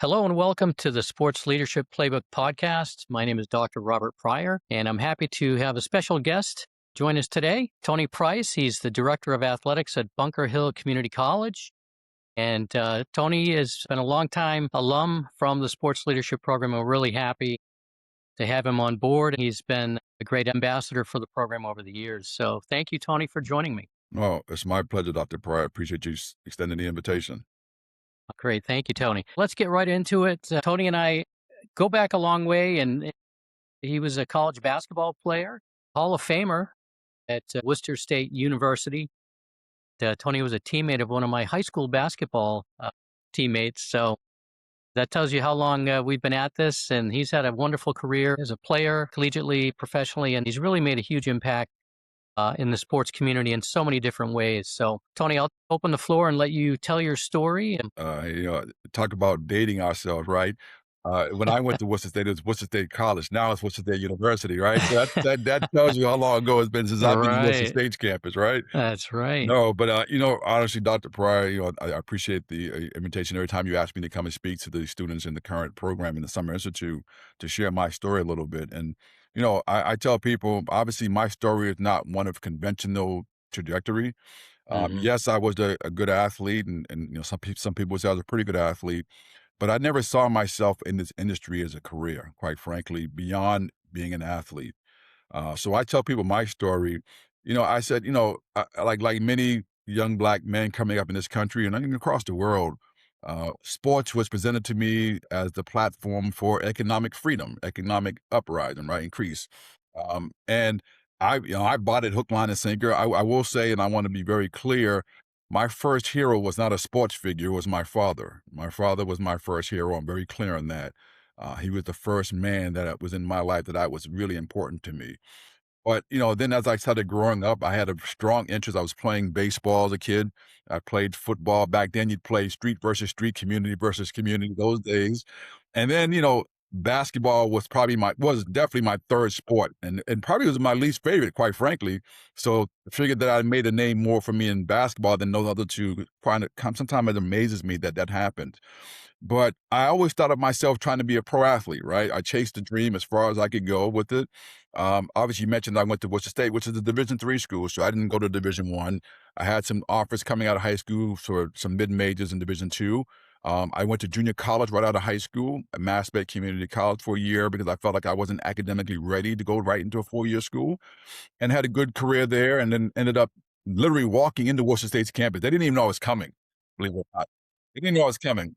Hello and welcome to the Sports Leadership Playbook podcast. My name is Dr. Robert Pryor, and I'm happy to have a special guest join us today, Tony Price. He's the Director of Athletics at Bunker Hill Community College. And Tony has been a longtime alum from the Sports Leadership Program. We're really happy to have him on board. He's been a great ambassador for the program over the years. So thank you, Tony, for joining me. Well, it's my pleasure, Dr. Pryor. I appreciate you extending the invitation. Great. Thank you, Tony. Let's get right into it. Tony and I go back a long way, and he was a college basketball player, Hall of Famer at Worcester State University. Tony was a teammate of one of my high school basketball teammates. So that tells you how long we've been at this. And he's had a wonderful career as a player, collegiately, professionally, and he's really made a huge impact in the sports community in so many different ways. So, Tony, I'll open the floor and let you tell your story. Talk about dating ourselves, right? When I went to Worcester State, it was Worcester State College. Now it's Worcester State University, right? So that tells you how long ago it's been since I've been in Worcester Right. State's campus, right? That's right. No, but honestly, Dr. Pryor, I appreciate the invitation every time you ask me to come and speak to the students in the current program in the Summer Institute to share my story a little bit. And I tell people, obviously, my story is not one of conventional trajectory. Hmm. Yes, I was a good athlete, and some people say I was a pretty good athlete, but I never saw myself in this industry as a career, quite frankly, beyond being an athlete. So I tell people my story. I said, like many young black men coming up in this country and even across the world, sports was presented to me as the platform for economic freedom, economic uprising, right, increase. And I bought it hook, line, and sinker. I will say, and I want to be very clear, my first hero was not a sports figure; it was my father. My father was my first hero. I'm very clear on that. He was the first man that was in my life that was really important to me. But, then as I started growing up, I had a strong interest. I was playing baseball as a kid. I played football. Back then, you'd play street versus street, community versus community those days. And then, basketball was definitely my third sport and probably was my least favorite, quite frankly. So I figured that I made a name more for me in basketball than those other two. Sometimes it amazes me that that happened. But I always thought of myself trying to be a pro athlete, right? I chased the dream as far as I could go with it. Obviously, you mentioned I went to Worcester State, which is a Division III school, so I didn't go to Division I. I had some offers coming out of high school for some mid majors in Division II. I went to junior college right out of high school at Mass Bay Community College for a year because I felt like I wasn't academically ready to go right into a 4-year school, and had a good career there, and then ended up literally walking into Worcester State's campus. They didn't even know I was coming, believe it or not. They didn't know I was coming.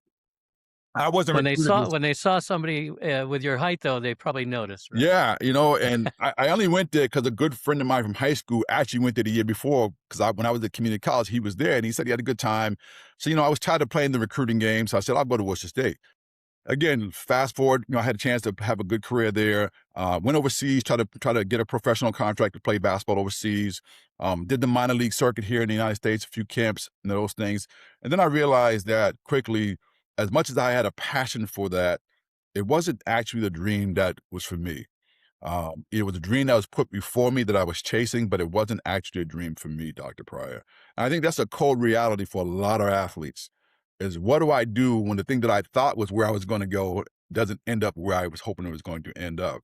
I wasn't When they recruited saw to. when they saw somebody with your height, though, they probably noticed, right? Yeah, and I only went there because a good friend of mine from high school actually went there the year before. Because when I was at community college, he was there, and he said he had a good time. So I was tired of playing the recruiting game, so I said I'll go to Worcester State. Again, fast forward, I had a chance to have a good career there. Went overseas, try to get a professional contract to play basketball overseas. Did the minor league circuit here in the United States, a few camps and those things. And then I realized that quickly, as much as I had a passion for that, it wasn't actually the dream that was for me. It was a dream that was put before me that I was chasing, but it wasn't actually a dream for me, Dr. Pryor. And I think that's a cold reality for a lot of athletes is what do I do when the thing that I thought was where I was going to go doesn't end up where I was hoping it was going to end up.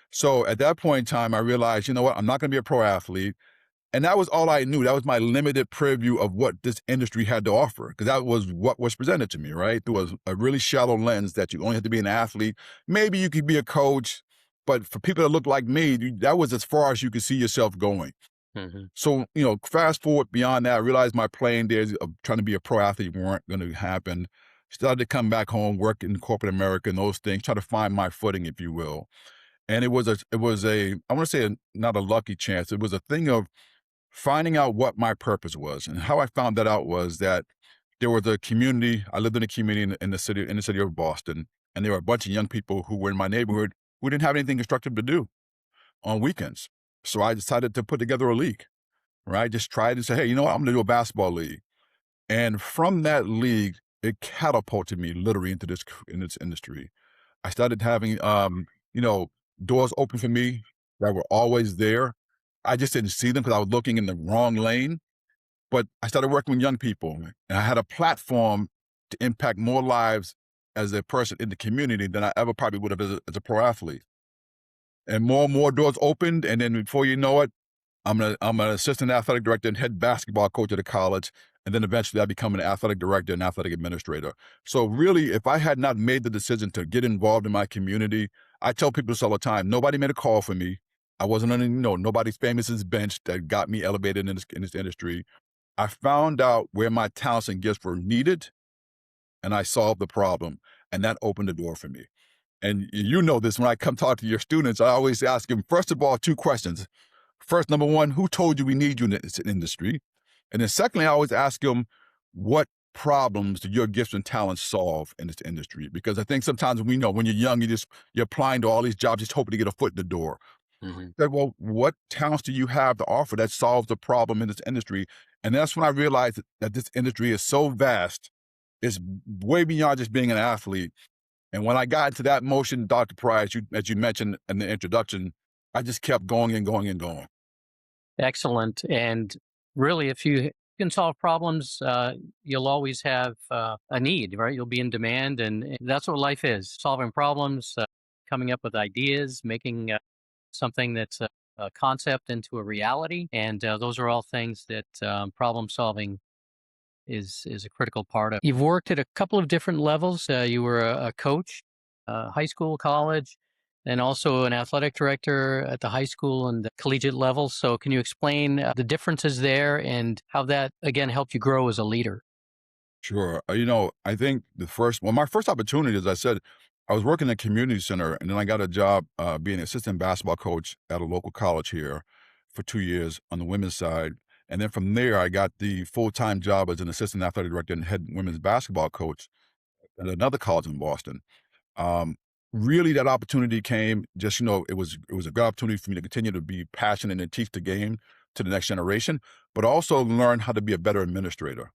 So at that point in time, I realized, you know what, I'm not going to be a pro athlete. And that was all I knew. That was my limited preview of what this industry had to offer, because that was what was presented to me, right? Through a really shallow lens that you only have to be an athlete. Maybe you could be a coach, but for people that look like me, that was as far as you could see yourself going. Hmm. So, fast forward beyond that, I realized my playing days of trying to be a pro athlete weren't going to happen. Started to come back home, work in corporate America and those things, try to find my footing, if you will. And it was a, I want to say not a lucky chance. It was a thing of finding out what my purpose was. And how I found that out was that there was a community. I lived in a community in the city of Boston, and there were a bunch of young people who were in my neighborhood who didn't have anything constructive to do on weekends. So I decided to put together a league, right? Just tried to say, hey, you know what? I'm going to do a basketball league. And from that league, it catapulted me literally into this industry. I started having, you know, doors open for me that were always there. I just didn't see them because I was looking in the wrong lane. But I started working with young people, and I had a platform to impact more lives as a person in the community than I ever probably would have as a pro athlete. And more doors opened, and then before you know it, I'm an assistant athletic director and head basketball coach at a college, and then eventually I become an athletic director and athletic administrator. So really, if I had not made the decision to get involved in my community, I tell people this all the time. Nobody made a call for me. I wasn't on, nobody's famous as bench that got me elevated in this industry. I found out where my talents and gifts were needed, and I solved the problem, and that opened the door for me. And you know this, when I come talk to your students, I always ask them, first of all, two questions. First, number one, who told you we need you in this industry? And then secondly, I always ask them, what problems do your gifts and talents solve in this industry? Because I think sometimes we know when you're young, you're applying to all these jobs, just hoping to get a foot in the door. Mhm. Said, well, what talents do you have to offer that solves the problem in this industry? And that's when I realized that this industry is so vast, it's way beyond just being an athlete. And when I got into that motion, Dr. Price, as you mentioned in the introduction, I just kept going and going and going. Excellent. And really, if you can solve problems, you'll always have a need, right? You'll be in demand. And that's what life is, solving problems, coming up with ideas, making something that's a concept into a reality. And those are all things that problem solving is a critical part of. You've worked at a couple of different levels. You were a coach, high school, college, and also an athletic director at the high school and the collegiate level. So, can you explain the differences there and how that again helped you grow as a leader? Sure. I think my first opportunity, as I said, I was working in a community center, and then I got a job being an assistant basketball coach at a local college here for 2 years on the women's side. And then from there, I got the full time job as an assistant athletic director and head women's basketball coach at another college in Boston. Um, Really, that opportunity came just, it was a good opportunity for me to continue to be passionate and teach the game to the next generation, but also learn how to be a better administrator.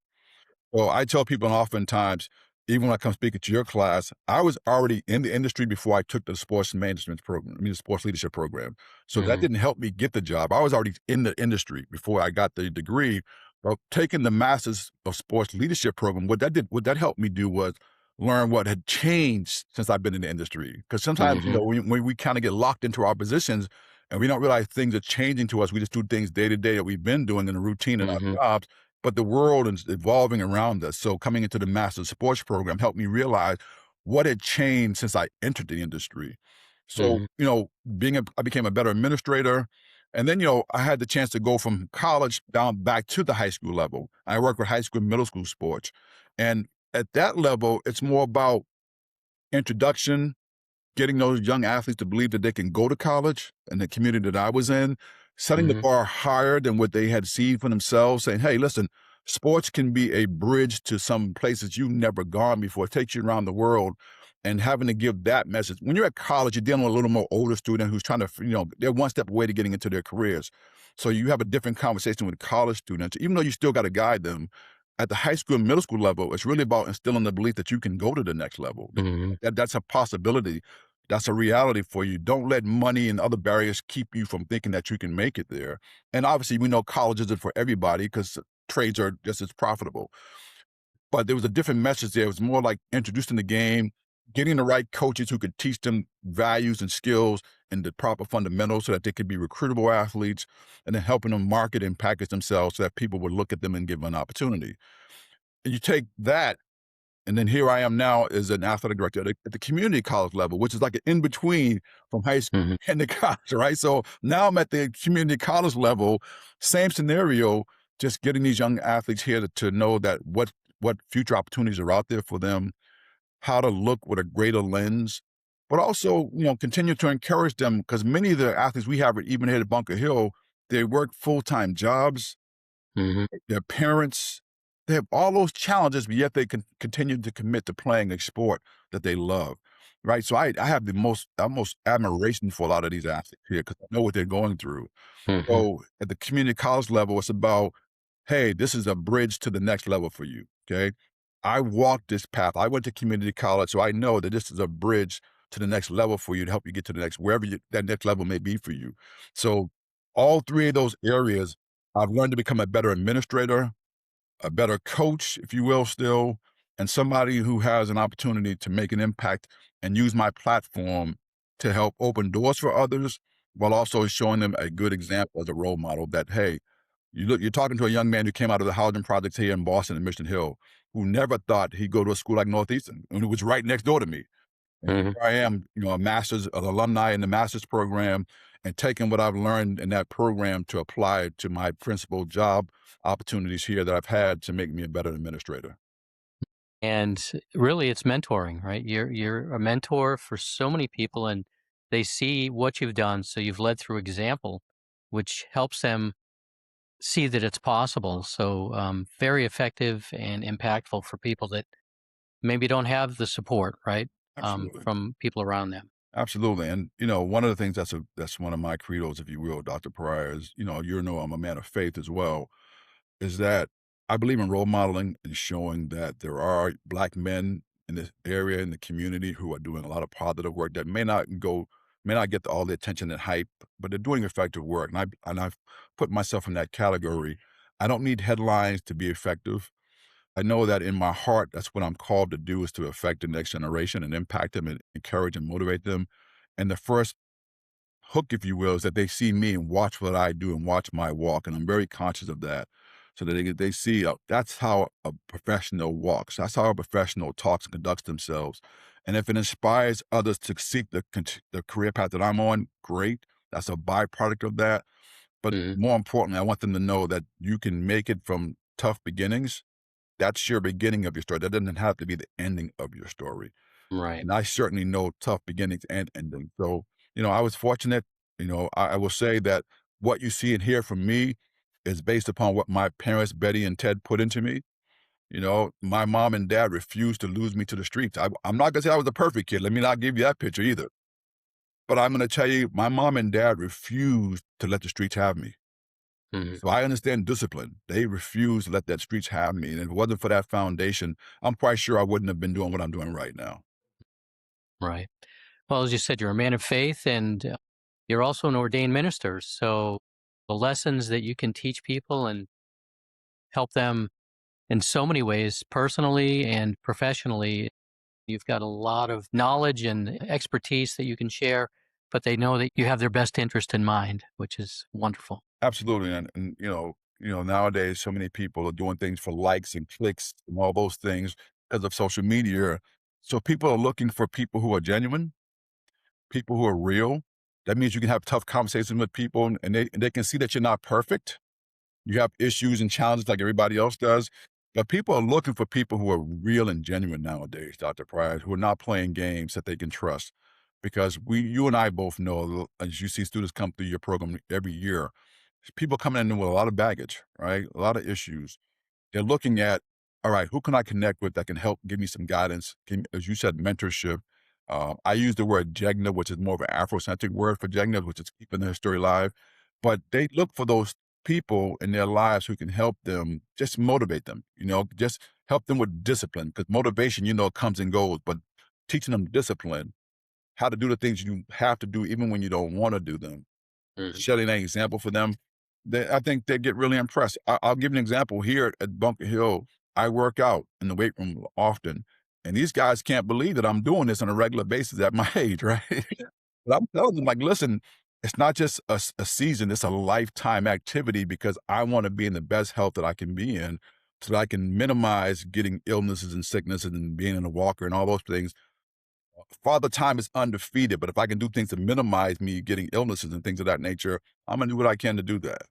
Well, I tell people oftentimes, even when I come speaking to your class, I was already in the industry before I took the sports management program, the sports leadership program. So that Hmm. didn't help me get the job. I was already in the industry before I got the degree. But taking the Masters of Sports Leadership program, what that helped me do was learn what had changed since I've been in the industry. Because sometimes, Hmm. when we kind of get locked into our positions and we don't realize things are changing to us, we just do things day to day that we've been doing in the routine in our Hmm. jobs, but the world is evolving around us. So coming into the Master Sports Program helped me realize what had changed since I entered the industry. So, Hmm. I became a better administrator. And then, I had the chance to go from college down back to the high school level. I work with high school and middle school sports. And at that level, it's more about introduction, getting those young athletes to believe that they can go to college in the community that I was in, setting the Hmm. bar higher than what they had seen for themselves, saying, hey, listen, sports can be a bridge to some places you've never gone before. It takes you around the world, and having to give that message. When you're at college, you're dealing with a little more older student who's trying to, they're one step away to getting into their careers. So you have a different conversation with college students, even though you still got to guide them. At the high school and middle school level, it's really about instilling the belief that you can go to the next level. Hmm. That's a possibility. That's a reality for you. Don't let money and other barriers keep you from thinking that you can make it there. And obviously, we know college isn't for everybody because trades are just as profitable. But there was a different message there. It was more like introducing the game, getting the right coaches who could teach them values and skills and the proper fundamentals so that they could be recruitable athletes, and then helping them market and package themselves so that people would look at them and give them an opportunity. And you take that, and then here I am now as an athletic director at the community college level, which is like an in between from high school Hmm. and the college, right? So now I'm at the community college level, same scenario, just getting these young athletes here to know that what future opportunities are out there for them, how to look with a greater lens, but also, continue to encourage them because many of the athletes we have, even here at Bunker Hill, they work full-time jobs, Hmm. their parents, they have all those challenges, but yet they can continue to commit to playing a sport that they love, right? So I have the most admiration for a lot of these athletes here because I know what they're going through. Hmm. So at the community college level, it's about, hey, this is a bridge to the next level for you. Okay. I walked this path. I went to community college, so I know that this is a bridge to the next level for you to help you get to the next, wherever that next level may be for you. So all three of those areas, I've learned to become a better administrator, a better coach, if you will, still, and somebody who has an opportunity to make an impact and use my platform to help open doors for others while also showing them a good example as a role model that, hey, you're talking to a young man who came out of the housing projects here in Boston and Mission Hill, who never thought he'd go to a school like Northeastern, and it was right next door to me. And Mhm. here I am, a master's, an alumni in the master's program, and taking what I've learned in that program to apply it to my principal job opportunities here that I've had to make me a better administrator. And really, it's mentoring, right? You're a mentor for so many people, and they see what you've done. So you've led through example, which helps them see that it's possible. So very effective and impactful for people that maybe don't have the support, right, Absolutely. from people around them. Absolutely. And, one of the things that's one of my credos, if you will, Dr. Pryor, is, I'm a man of faith as well, is that I believe in role modeling and showing that there are Black men in this area, in the community, who are doing a lot of positive work that may not get all the attention and hype, but they're doing effective work. And I've put myself in that category. I don't need headlines to be effective. I know that in my heart, that's what I'm called to do, is to affect the next generation and impact them and encourage and motivate them. And the first hook, if you will, is that they see me and watch what I do and watch my walk. And I'm very conscious of that. So that they see that's how a professional walks. That's how a professional talks and conducts themselves. And if it inspires others to seek the career path that I'm on, great. That's a byproduct of that. But Mhm. more importantly, I want them to know that you can make it from tough beginnings. That's your beginning of your story. That doesn't have to be the ending of your story. Right. And I certainly know tough beginnings and endings. So, I was fortunate. I will say that what you see and hear from me is based upon what my parents, Betty and Ted, put into me. My mom and dad refused to lose me to the streets. I'm not going to say I was a perfect kid. Let me not give you that picture either. But I'm going to tell you, my mom and dad refused to let the streets have me. Mhm. So I understand discipline. They refused to let that streets have me. And if it wasn't for that foundation, I'm quite sure I wouldn't have been doing what I'm doing right now. Right. Well, as you said, you're a man of faith, and you're also an ordained minister. So the lessons that you can teach people and help them in so many ways, personally and professionally, you've got a lot of knowledge and expertise that you can share, but they know that you have their best interest in mind, which is wonderful. Absolutely. And nowadays so many people are doing things for likes and clicks and all those things because of social media. So people are looking for people who are genuine, people who are real. That means you can have tough conversations with people and they can see that you're not perfect. You have issues and challenges like everybody else does. But people are looking for people who are real and genuine nowadays, Dr. Pryor, who are not playing games that they can trust. Because you and I both know, as you see students come through your program every year, people coming in with a lot of baggage, right? A lot of issues. They're looking at, all right, who can I connect with that can help give me some guidance? As you said, mentorship. I use the word Jegna, which is more of an Afrocentric word for Jegna, which is keeping their story alive. But they look for those people in their lives who can help them, just motivate them, just help them with discipline. Because motivation, comes and goes, but teaching them discipline, how to do the things you have to do even when you don't want to do them, Mhm. setting an example for them, I think they get really impressed. I'll give you an example here at Bunker Hill. I work out in the weight room often, and these guys can't believe that I'm doing this on a regular basis at my age, right? But I'm telling them, like, listen, it's not just a season, it's a lifetime activity because I want to be in the best health that I can be in so that I can minimize getting illnesses and sicknesses and being in a walker and all those things. Father Time is undefeated, but if I can do things to minimize me getting illnesses and things of that nature, I'm gonna do what I can to do that.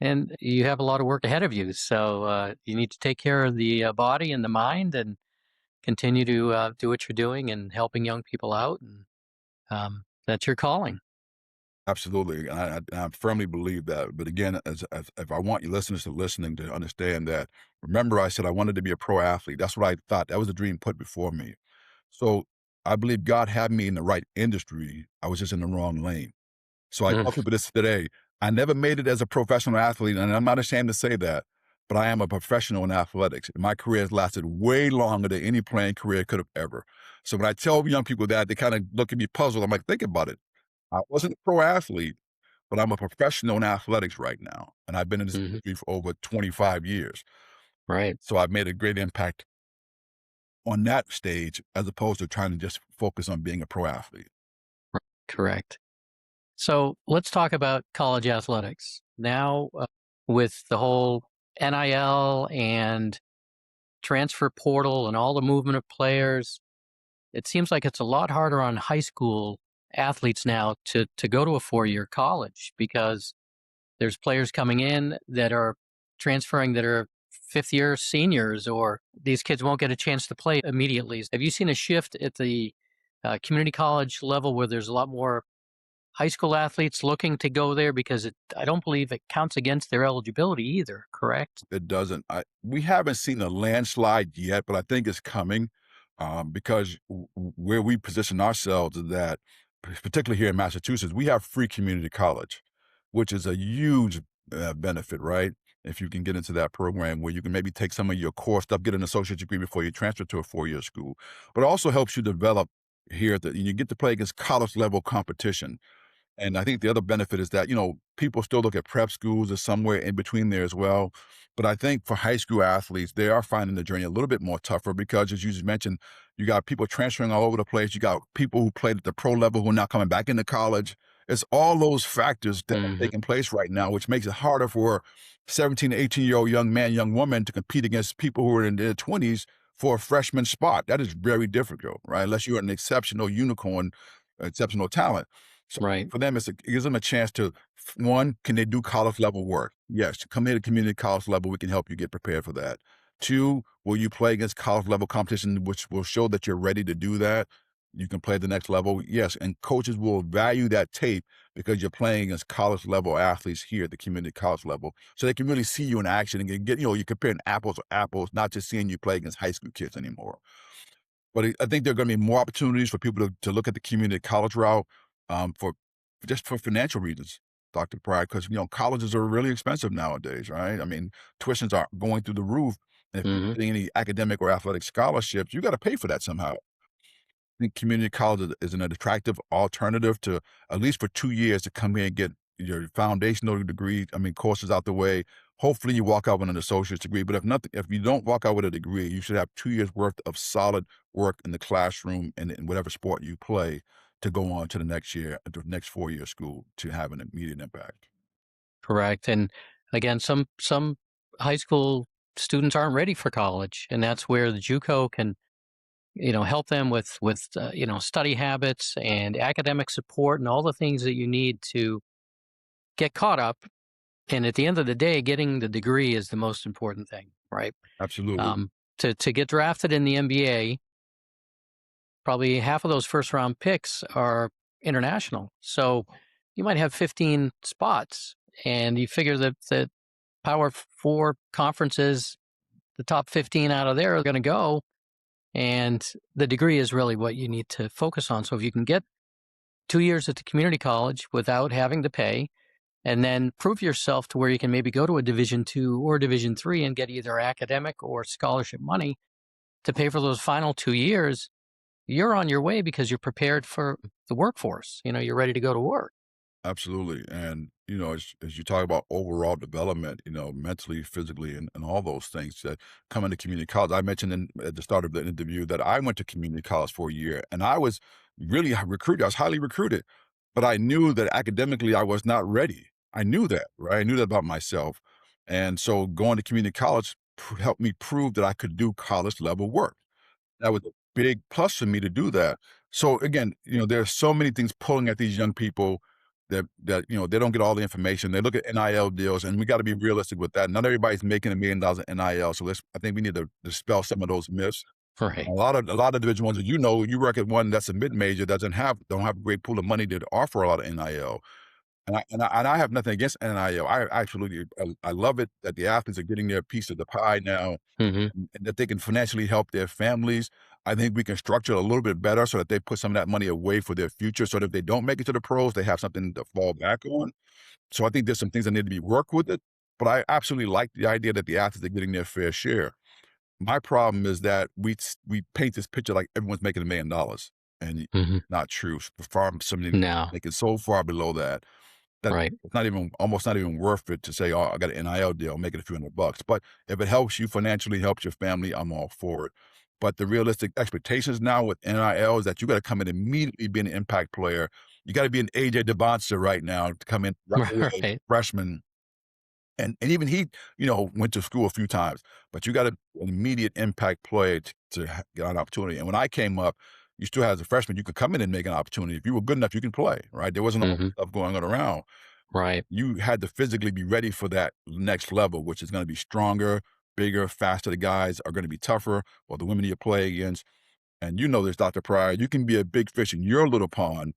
And you have a lot of work ahead of you. So you need to take care of the body and the mind and continue to do what you're doing and helping young people out. And that's your calling. Absolutely, and I firmly believe that. But again, as if I want you listeners to listening to understand that, remember I said I wanted to be a pro athlete. That's what I thought. That was a dream put before me. So I believe God had me in the right industry. I was just in the wrong lane. So I tell Mhm. people this today. I never made it as a professional athlete, and I'm not ashamed to say that, but I am a professional in athletics. My career has lasted way longer than any playing career could have ever. So when I tell young people that, they kind of look at me puzzled. I'm like, think about it. I wasn't a pro athlete, but I'm a professional in athletics right now. And I've been in this Mhm. industry for over 25 years. Right. So I've made a great impact on that stage as opposed to trying to just focus on being a pro athlete. Correct. So let's talk about college athletics. Now, with the whole NIL and transfer portal and all the movement of players, it seems like it's a lot harder on high school athletes now to go to a 4-year college because there's players coming in that are transferring that are fifth year seniors, or these kids won't get a chance to play immediately. Have you seen a shift at the community college level where there's a lot more high school athletes looking to go there because I don't believe it counts against their eligibility either, correct? It doesn't. We haven't seen a landslide yet, but I think it's coming because where we position ourselves is that, particularly here in Massachusetts, we have free community college, which is a huge benefit, right? If you can get into that program where you can maybe take some of your core stuff, get an associate degree before you transfer to a 4-year school, but it also helps you develop here that you get to play against college level competition. And I think the other benefit is that, people still look at prep schools as somewhere in between there as well. But I think for high school athletes, they are finding the journey a little bit more tougher because, as you just mentioned, you got people transferring all over the place. You got people who played at the pro level who are now coming back into college. It's all those factors that are Hmm. taking place right now, which makes it harder for 17 to 18-year-old young man, young woman to compete against people who are in their 20s for a freshman spot. That is very difficult, right? Unless you're an exceptional unicorn, exceptional talent. So Right. for them, it gives them a chance to, one, can they do college level work? Yes, come here to community college level. We can help you get prepared for that. Two, will you play against college level competition, which will show that you're ready to do that? You can play at the next level. Yes, and coaches will value that tape because you're playing against college level athletes here at the community college level. So they can really see you in action and you're comparing apples to apples, not just seeing you play against high school kids anymore. But I think there are going to be more opportunities for people to look at the community college route for just for financial reasons, Dr. Pride, because colleges are really expensive nowadays, right? I mean, tuitions are going through the roof. And if you're Hmm. getting any academic or athletic scholarships, you got to pay for that somehow. Think community college is an attractive alternative to at least for 2 years to come here and get your foundational degree, I mean, courses out the way. Hopefully, you walk out with an associate's degree, but if you don't walk out with a degree, you should have 2 years worth of solid work in the classroom and in whatever sport you play to go on to the next 4-year school to have an immediate impact. Correct. And again, some high school students aren't ready for college, and that's where the JUCO can help them with study habits and academic support and all the things that you need to get caught up. And at the end of the day, getting the degree is the most important thing, right? Absolutely. To get drafted in the NBA, probably half of those first round picks are international. So you might have 15 spots, and you figure that the Power Four conferences, the top 15 out of there are going to go, and the degree is really what you need to focus on. So if you can get 2 years at the community college without having to pay, and then prove yourself to where you can maybe go to a Division 2 or Division 3 and get either academic or scholarship money to pay for those final 2 years, you're on your way because you're prepared for the workforce. You're ready to go to work. Absolutely. And, as you talk about overall development, mentally, physically, and all those things that come into community college. I mentioned at the start of the interview that I went to community college for a year and I was really recruited. I was highly recruited, but I knew that academically I was not ready. I knew that, right? I knew that about myself. And so going to community college helped me prove that I could do college level work. That was a big plus for me to do that. So again, there are so many things pulling at these young people that they don't get all the information. They look at NIL deals, and we got to be realistic with that. Not everybody's making $1 million in NIL, so I think we need to dispel some of those myths. Right. A lot of Division ones that you work at one that's a mid major don't have a great pool of money to offer a lot of NIL. And I have nothing against NIL. I absolutely I love it that the athletes are getting their piece of the pie now Hmm. and that they can financially help their families. I think we can structure it a little bit better so that they put some of that money away for their future so that if they don't make it to the pros, they have something to fall back on. So I think there's some things that need to be worked with it. But I absolutely like the idea that the athletes are getting their fair share. My problem is that we paint this picture like everyone's making $1 million, and Hmm. not true. Far somebody No. making so far below that that Right. it's not even almost not even worth it to say, "Oh, I got an NIL deal, make it a few $100." But if it helps you financially, helps your family, I'm all for it. But the realistic expectations now with NIL is that you got to come in immediately be an impact player. You got to be an AJ Devonster right now to come in right away, Right. freshman. And even he, went to school a few times, but you got an immediate impact player to get an opportunity. And when I came up, you still had as a freshman, you could come in and make an opportunity. If you were good enough, you can play, right? There wasn't all Hmm. this stuff going on around. Right. You had to physically be ready for that next level, which is going to be stronger, bigger, faster. The guys are going to be tougher, or the women you play against. And you know this, Dr. Pryor. You can be a big fish in your little pond,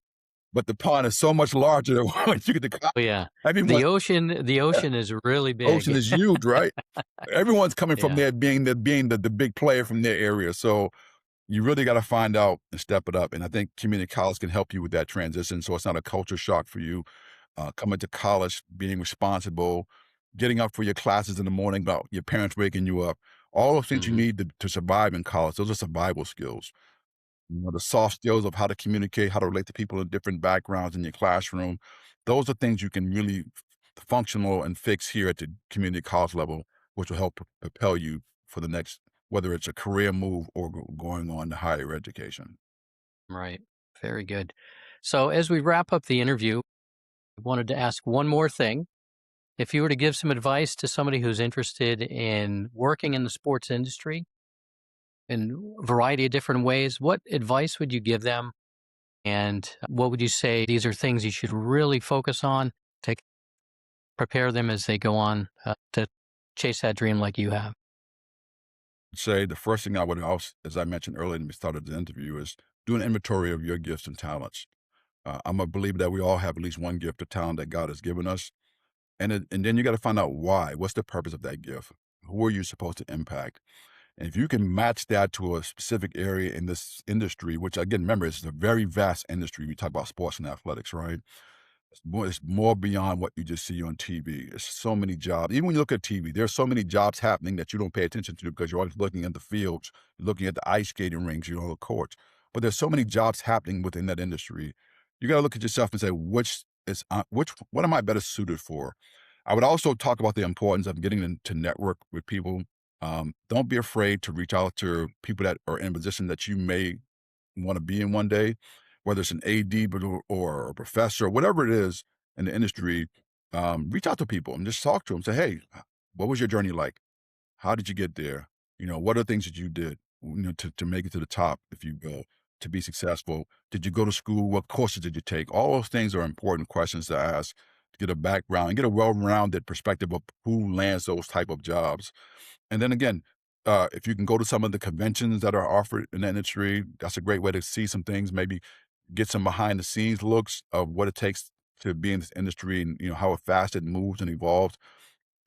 but the pond is so much larger than once you get to college. Oh, yeah. Everyone, The ocean is really ocean big. is huge, right? Everyone's coming from Yeah. there being the big player from their area. So you really got to find out and step it up. And I think community college can help you with that transition. So it's not a culture shock for you. Coming to college, being responsible, getting up for your classes in the morning, about your parents waking you up, all those things you Hmm. need to survive in college. Those are survival skills. The soft skills of how to communicate, how to relate to people in different backgrounds in your classroom. Those are things you can really functional and fix here at the community college level, which will help propel you for the next, whether it's a career move or going on to higher education. Right. Very good. So as we wrap up the interview, I wanted to ask one more thing. If you were to give some advice to somebody who's interested in working in the sports industry in a variety of different ways, what advice would you give them? And what would you say these are things you should really focus on to prepare them as they go on to chase that dream like you have? Say the first thing I would also, as I mentioned earlier when we started the interview, is do an inventory of your gifts and talents. I'm a believer that we all have at least one gift or talent that God has given us. And then you got to find out why. What's the purpose of that gift? Who are you supposed to impact? And if you can match that to a specific area in this industry, which again, remember, it's a very vast industry. We talk about sports and athletics, right? It's more beyond what you just see on TV. There's so many jobs. Even when you look at TV, there's so many jobs happening that you don't pay attention to because you're always looking at the fields, looking at the ice skating rinks, the courts. But there's so many jobs happening within that industry. You got to look at yourself and say, what am I better suited for? I would also talk about the importance of getting to network with people. Don't be afraid to reach out to people that are in a position that you may want to be in one day, whether it's an AD or a professor, whatever it is in the industry. Reach out to people and just talk to them. Say, hey, what was your journey like? How did you get there? What are the things that you did, to make it to the top, if you will, to be successful? Did you go to school? What courses did you take? All those things are important questions to ask to get a background and get a well-rounded perspective of who lands those type of jobs. And then again, if you can go to some of the conventions that are offered in the industry, that's a great way to see some things, maybe get some behind the scenes looks of what it takes to be in this industry and how fast it moves and evolves.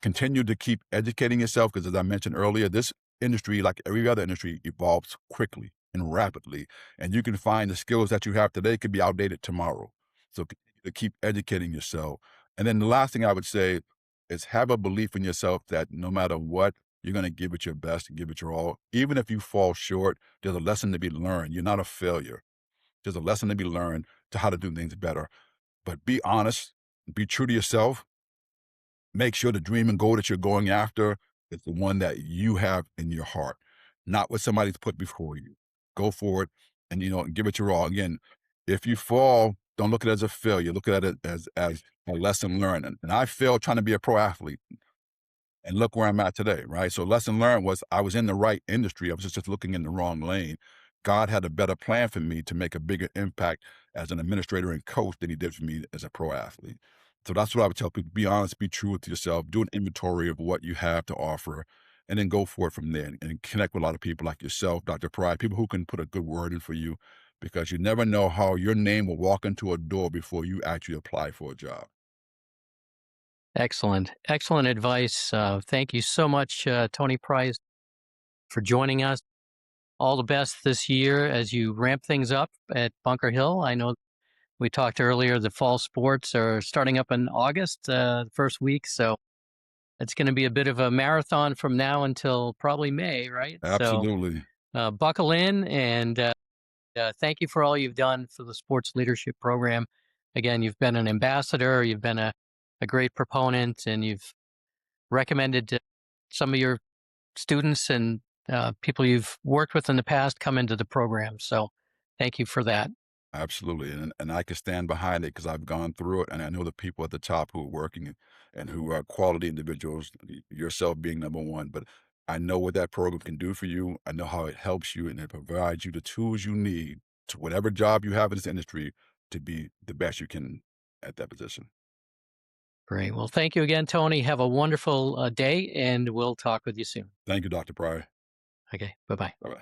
Continue to keep educating yourself because, as I mentioned earlier, this industry, like every other industry, evolves quickly and rapidly. And you can find the skills that you have today could be outdated tomorrow. So continue to keep educating yourself. And then the last thing I would say is have a belief in yourself that no matter what, you're going to give it your best and give it your all. Even if you fall short, there's a lesson to be learned. You're not a failure. There's a lesson to be learned to how to do things better. But be honest, be true to yourself. Make sure the dream and goal that you're going after is the one that you have in your heart, not what somebody's put before you. Go for it and give it your all. Again, if you fall, don't look at it as a failure. Look at it as a lesson learned. And I failed trying to be a pro athlete. And look where I'm at today, right? So lesson learned was I was in the right industry. I was just looking in the wrong lane. God had a better plan for me to make a bigger impact as an administrator and coach than he did for me as a pro athlete. So that's what I would tell people. Be honest, be true with yourself, do an inventory of what you have to offer, and then go for it from there and connect with a lot of people like yourself, Dr. Pride, people who can put a good word in for you because you never know how your name will walk into a door before you actually apply for a job. Excellent. Excellent advice. Thank you so much, Tony Price, for joining us. All the best this year as you ramp things up at Bunker Hill. I know we talked earlier, the fall sports are starting up in August, the first week. So it's going to be a bit of a marathon from now until probably May, right? So Absolutely. buckle in and thank you for all you've done for the sports leadership program. Again, you've been an ambassador, you've been a great proponent, and you've recommended some of your students and people you've worked with in the past come into the program. So thank you for that. Absolutely, and I can stand behind it because I've gone through it, and I know the people at the top who are working and who are quality individuals, yourself being number one. But I know what that program can do for you. I know how it helps you, and it provides you the tools you need to whatever job you have in this industry to be the best you can at that position. Great. Well, thank you again, Tony. Have a wonderful day, and we'll talk with you soon. Thank you, Dr. Pryor. Okay. Bye bye. Bye bye.